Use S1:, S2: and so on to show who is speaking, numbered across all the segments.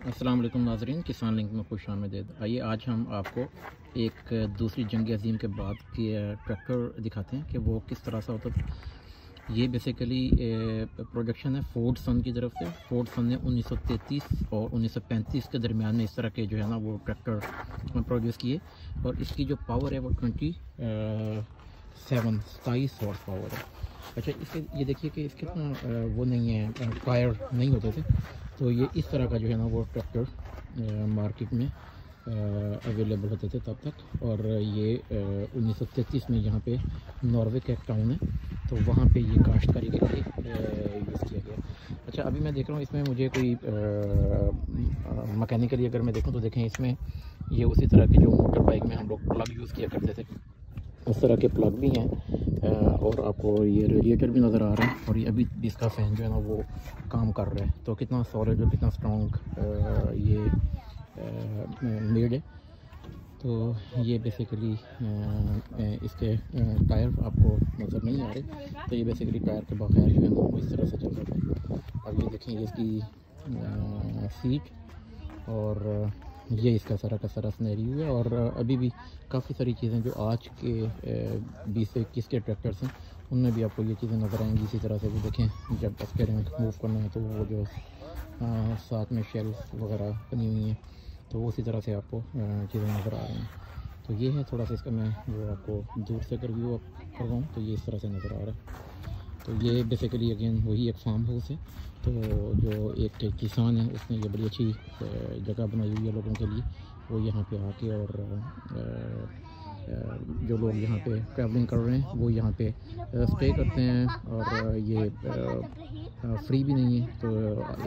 S1: अस्सलाम वालेकुम नाज़रीन, किसान लिंक में खुश आमदीद। आइए आज हम आपको एक दूसरी जंग अज़ीम के बाद की ट्रैक्टर दिखाते हैं कि वो किस तरह से होता था। ये बेसिकली प्रोडक्शन है फोर्ड सन की तरफ से। फोर्ड सन ने 1933 और 1935 के दरमियान में इस तरह के जो है ना वो ट्रैक्टर प्रोड्यूस किए और इसकी जो पावर है वो 27 हॉर्स पावर है। अच्छा, इसके ये देखिए कि इसके ना वो नहीं है, टायर नहीं होते थे, तो ये इस तरह का जो है ना वो ट्रैक्टर मार्केट में अवेलेबल होते थे तब तक। और ये 1933 में यहाँ पे नॉर्वे का एक टाउन है, तो वहाँ पे ये काश्तकारी के लिए यूज़ किया गया। अच्छा, अभी मैं देख रहा हूँ इसमें मुझे कोई मैकेनिकली अगर मैं देखूँ तो देखें इसमें ये उसी तरह के जो मोटर बाइक में हम लोग प्लग यूज़ किया करते थे उस तरह के प्लग भी हैं। और आपको ये रेडिएटर भी नज़र आ रहा है और ये अभी इसका फैन जो है ना वो काम कर रहा है। तो कितना सॉलिड और कितना स्ट्रॉन्ग ये मेड है। तो ये बेसिकली इसके टायर आपको नज़र नहीं आ रहे, तो ये बेसिकली टायर के बगैर जो है ना वो इस तरह से चल रहा है। अब ये देखें, ये इसकी सीट और ये इसका सारा का सारा स्नैरियो है। और अभी भी काफ़ी सारी चीज़ें जो आज के 20 से 21 के ट्रैक्टर्स हैं उनमें भी आपको ये चीज़ें नज़र आएंगी। इसी तरह से भी देखें, जब स्टीयरिंग मूव करना है तो वो जो साथ में शेल्फ वगैरह बनी हुई हैं तो उसी तरह से आपको चीज़ें नज़र आ रही हैं। तो ये है थोड़ा सा इसका मैं वो आपको दूर से अगर व्यू करवाऊँ तो ये इस तरह से नज़र आ रहा है। तो ये बेसिकली अगेन वही एक फार्म हाउस है। तो जो एक किसान है उसने ये बड़ी अच्छी जगह बनाई हुई है लोगों के लिए। वो यहाँ पे आके और जो लोग यहाँ पे ट्रैवलिंग कर रहे हैं वो यहाँ पे स्टे करते हैं। और ये फ्री भी नहीं है, तो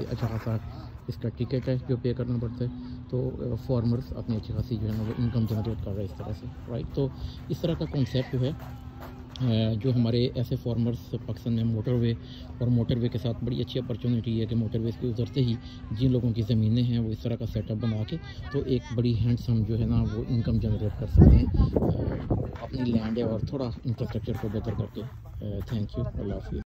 S1: अच्छा खासा इसका टिकट है जो पे करना पड़ता है। तो फार्मर्स अपनी अच्छी खासी जो है ना वो इनकम जनरेट कर रहे हैं इस तरह से, राइट। तो इस तरह का कॉन्सेप्ट जो है जो हमारे ऐसे फार्मर्स पाकिस्तान में मोटरवे और मोटरवे के साथ बड़ी अच्छी अपॉर्चुनिटी है कि मोटरवे के उतरते ही जिन लोगों की ज़मीनें हैं वो इस तरह का सेटअप बना के तो एक बड़ी हैंडसम जो है ना वो इनकम जनरेट कर सकते हैं अपनी लैंड है और थोड़ा इंफ्रास्ट्रक्चर को बेहतर करके। थैंक यू, अल्लाह हाफ़िज़।